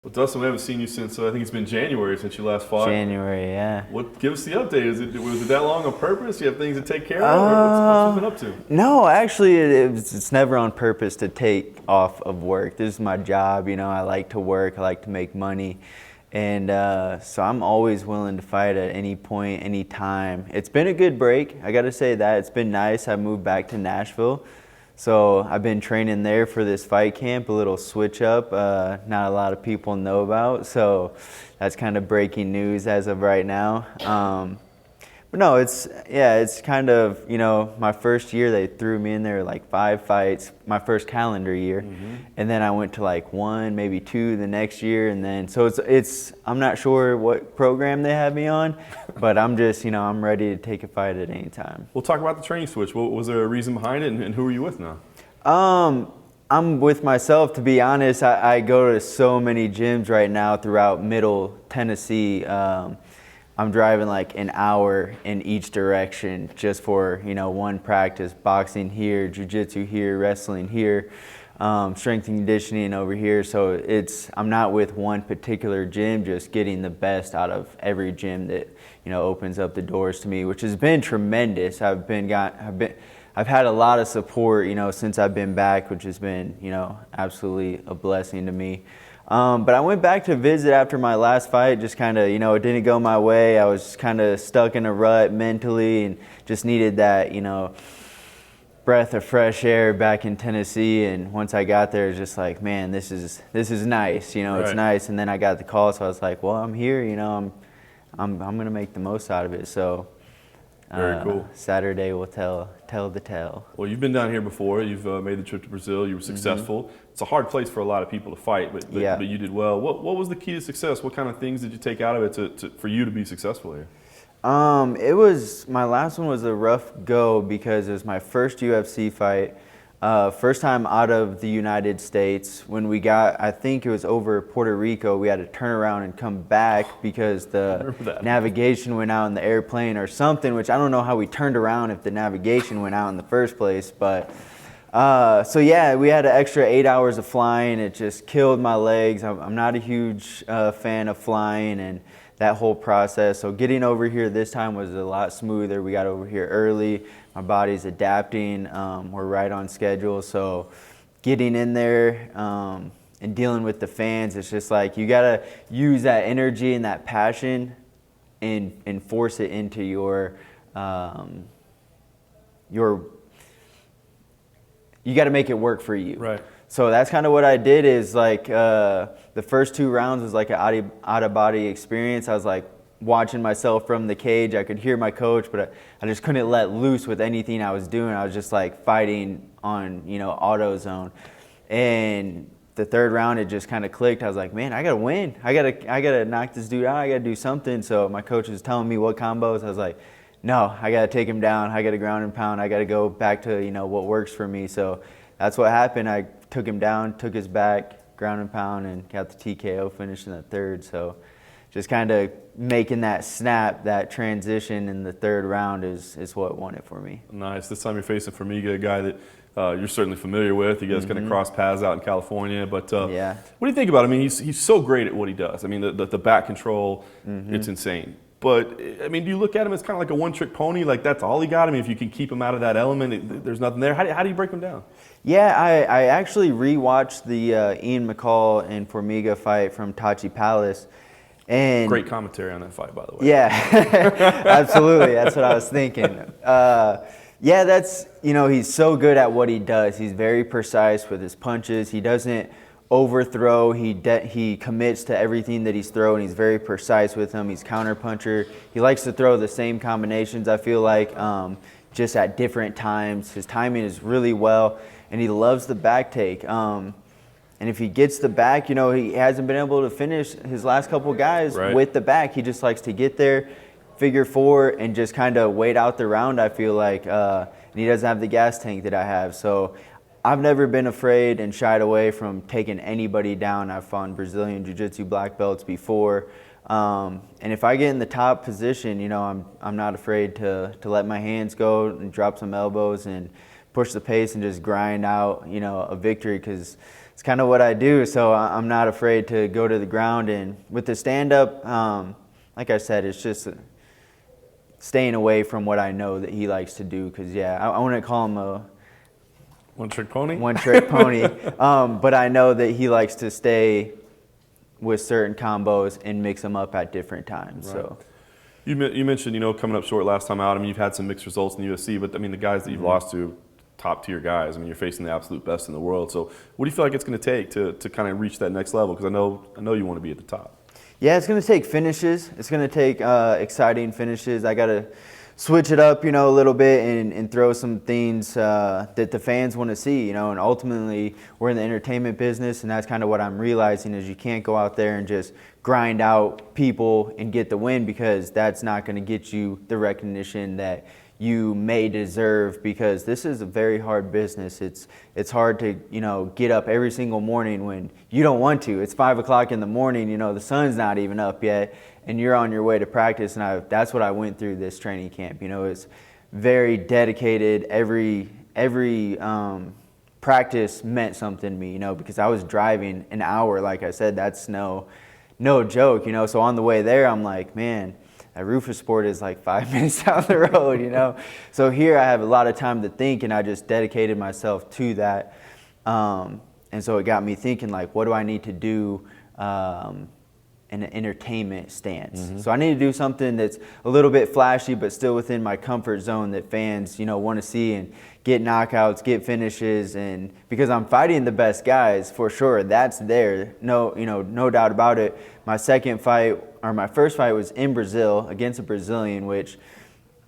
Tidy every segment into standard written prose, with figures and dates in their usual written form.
Well, Dustin, we haven't seen you since I think it's been January since you last fought. January, yeah. Give us the update. Was it that long on purpose? You have things to take care of? Or what's you been up to? No, actually, it's never on purpose to take off of work. This is my job. I like to work. I like to make money. And so I'm always willing to fight at any point, any time. It's been a good break. I got to say that. It's been nice. I moved back to Nashville. So I've been training there for this fight camp, a little switch up, not a lot of people know about. So that's kind of breaking news as of right now. But no, it's kind of, my first year they threw me in there like 5 fights, my first calendar year. Mm-hmm. And then I went to like 1, maybe 2 the next year. And then, so it's I'm not sure what program they have me on, but I'm just, I'm ready to take a fight at any time. We'll talk about the training switch. Was there a reason behind it, and who are you with now? I'm with myself, to be honest. I go to so many gyms right now throughout Middle Tennessee. I'm driving like an hour in each direction just for, one practice. Boxing here, jiu-jitsu here, wrestling here, strength and conditioning over here. So I'm not with one particular gym, just getting the best out of every gym that, opens up the doors to me, which has been tremendous. I've had a lot of support, since I've been back, which has been, absolutely a blessing to me. But I went back to visit after my last fight, just kind of, it didn't go my way. I was kind of stuck in a rut mentally and just needed that, breath of fresh air back in Tennessee. And once I got there, it was just like, man, this is nice, Right. It's nice. And then I got the call, so I was like, well, I'm here, I'm going to make the most out of it. So Very cool. Saturday will tell the tale. Well, you've been down here before. You've made the trip to Brazil. You were successful. Mm-hmm. It's a hard place for a lot of people to fight, but you did well. What was the key to success? What kind of things did you take out of it for you to be successful here? My last one was a rough go because it was my first UFC fight. First time out of the United States. When we got, I think it was over Puerto Rico, we had to turn around and come back because the navigation went out in the airplane or something, which I don't know how we turned around if the navigation went out in the first place. But so yeah, we had an extra 8 hours of flying. It just killed my legs. I'm not a huge fan of flying and that whole process. So getting over here this time was a lot smoother. We got over here early. My body's adapting. We're right on schedule. So getting in there and dealing with the fans, it's just like you got to use that energy and that passion and force it into your you got to make it work for you. Right. So that's kind of what I did is like the first 2 rounds was like an out-of-body experience. I was like watching myself from the cage. I could hear my coach, but I just couldn't let loose with anything I was doing. I was just like fighting on, auto zone. And the 3rd round, it just kind of clicked. I was like, man, I got to win. I got to knock this dude out. I got to do something. So my coach was telling me what combos. I was like, no, I got to take him down. I got to ground and pound. I got to go back to, what works for me. So that's what happened. I took him down, took his back, ground and pound, and got the TKO finish in the 3rd. So just kind of making that snap, that transition in the 3rd round is what won it for me. Nice. This time you're facing Formiga, a guy that you're certainly familiar with. You guys kind of cross paths out in California. But yeah. What do you think about him? I mean, he's so great at what he does. I mean, the back control, it's insane. But, I mean, do you look at him as kind of like a one-trick pony? Like, that's all he got? I mean, if you can keep him out of that element, there's nothing there. How do you break him down? Yeah, I actually rewatched the Ian McCall and Formiga fight from Tachi Palace. And great commentary on that fight, by the way. Yeah, absolutely. That's what I was thinking. Yeah, that's, he's so good at what he does. He's very precise with his punches. He doesn't overthrow. He commits to everything that he's throwing. He's very precise with them. He's counter puncher. He likes to throw the same combinations, I feel like, just at different times. His timing is really well, and he loves the back take. And if he gets the back, he hasn't been able to finish his last couple guys with the back. He just likes to get there, figure 4, and just kind of wait out the round, I feel like. And he doesn't have the gas tank that I have. So I've never been afraid and shied away from taking anybody down. I've fought Brazilian Jiu-Jitsu black belts before. And if I get in the top position, I'm not afraid to let my hands go and drop some elbows and push the pace and just grind out, a victory, because it's kind of what I do. So I'm not afraid to go to the ground. And with the stand-up, like I said, it's just staying away from what I know that he likes to do. Because, yeah, I wouldn't call him a one-trick pony? One-trick pony. But I know that he likes to stay with certain combos and mix them up at different times. Right. So you mentioned, coming up short last time out. I mean, you've had some mixed results in the UFC, but I mean, the guys that you've lost to, top tier guys. I mean, you're facing the absolute best in the world. So what do you feel like it's going to take to kind of reach that next level? Because I know you want to be at the top. Yeah, it's going to take finishes. It's going to take exciting finishes. I got to switch it up, a little bit and throw some things that the fans want to see, and ultimately we're in the entertainment business, and that's kind of what I'm realizing is you can't go out there and just grind out people and get the win, because that's not going to get you the recognition that you may deserve, because this is a very hard business. It's hard to, get up every single morning when you don't want to. It's 5 o'clock in the morning, the sun's not even up yet, and you're on your way to practice. And that's what I went through this training camp. It's very dedicated. Every practice meant something to me, because I was driving an hour. Like I said, that's no joke, So on the way there, I'm like, man, that Rufus Sport is like 5 minutes down the road, So here I have a lot of time to think, and I just dedicated myself to that. And so it got me thinking, like, what do I need to do in an entertainment stance? So I need to do something that's a little bit flashy, but still within my comfort zone that fans, want to see, and get knockouts, get finishes. And because I'm fighting the best guys, for sure, that's there. No doubt about it. My first fight was in Brazil against a Brazilian, which,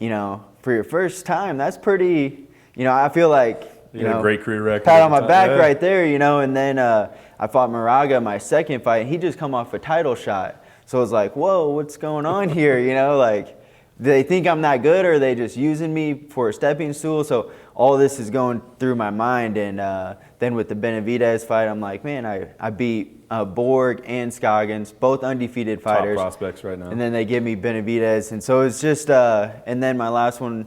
for your first time, that's pretty, I feel like, You had a great career record. Pat on my back right there, and then I fought Moraga my second fight, and he just come off a title shot. So I was like, whoa, what's going on here? Like, do they think I'm that good, or are they just using me for a stepping stool? So all this is going through my mind. And then with the Benavidez fight, I'm like, man, I beat Borg and Scoggins, both undefeated fighters. Top prospects right now. And then they give me Benavidez. And so it's just, and then my last one,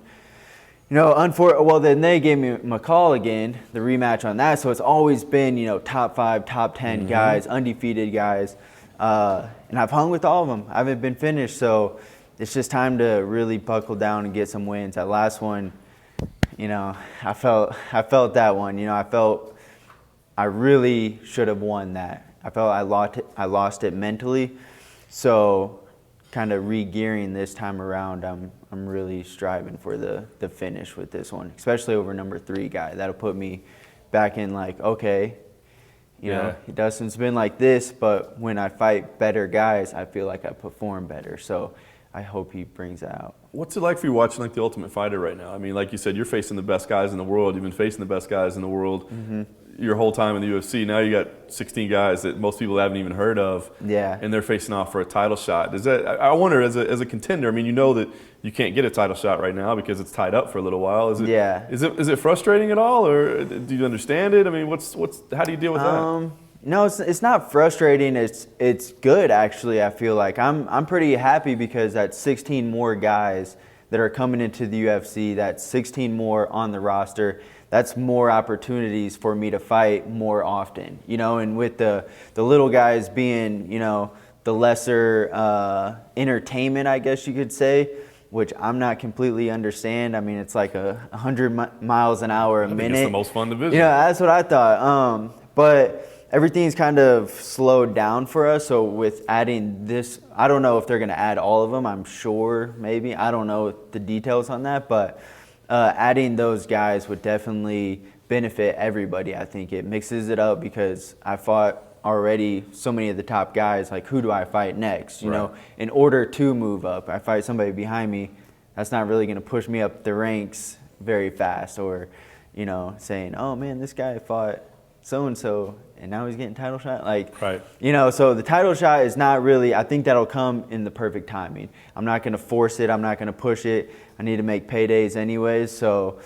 then they gave me McCall again, the rematch on that. So it's always been, top 5, top 10 guys, undefeated guys. And I've hung with all of them. I haven't been finished. So it's just time to really buckle down and get some wins. That last one, I felt that one. I felt I really should have won that. I felt I lost it mentally. So kind of re-gearing this time around, I'm really striving for the finish with this one, especially over number 3 guy. That'll put me back in, like, okay, Dustin's been like this, but when I fight better guys, I feel like I perform better. So I hope he brings that out. What's it like for you watching like The Ultimate Fighter right now? I mean, like you said, you're facing the best guys in the world. You've been facing the best guys in the world your whole time in the UFC. Now you got 16 guys that most people haven't even heard of, and they're facing off for a title shot. Does that? I wonder, as a contender, I mean, that you can't get a title shot right now because it's tied up for a little while. Is it frustrating at all, or do you understand it? I mean, how do you deal with that? No, it's not frustrating. It's good, actually. I feel like I'm pretty happy, because that's 16 more guys that are coming into the UFC. That's 16 more on the roster. That's more opportunities for me to fight more often. And with the little guys being, the lesser entertainment, I guess you could say, which I'm not completely understand. I mean, it's like 100 miles an hour a minute. It's the most fun division. That's what I thought. But everything's kind of slowed down for us. So with adding this, I don't know if they're going to add all of them. I'm sure, maybe. I don't know the details on that. But adding those guys would definitely benefit everybody. I think it mixes it up, because I fought already so many of the top guys. Like, who do I fight next? In order to move up. I fight somebody behind me, that's not really going to push me up the ranks very fast. Or, saying, oh man, this guy fought so-and-so and now he's getting title shot. So the title shot is not really, I think that'll come in the perfect timing. I'm not going to force it. I'm not going to push it. I need to make paydays anyways. So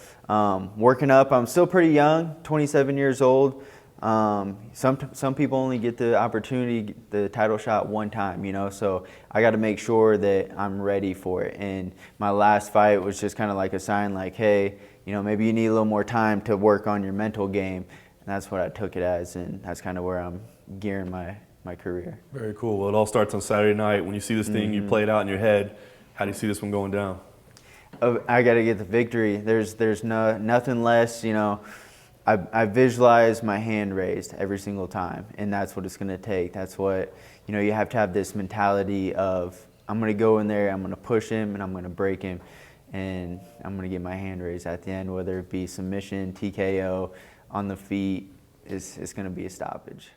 working up, I'm still pretty young, 27 years old. Some people only get the opportunity, the title shot one time, so I got to make sure that I'm ready for it. And my last fight was just kind of like a sign, like, hey, maybe you need a little more time to work on your mental game. that's what I took it as, and that's kind of where I'm gearing my career. Very cool. Well, it all starts on Saturday night. When you see this thing, you play it out in your head. How do you see this one going down? I got to get the victory. There's nothing less, you know. I visualize my hand raised every single time, and that's what it's going to take. That's what, you know, you have to have this mentality of, I'm going to go in there, I'm going to push him, and I'm going to break him, and I'm going to get my hand raised at the end, whether it be submission, TKO, on the feet, it's going to be a stoppage.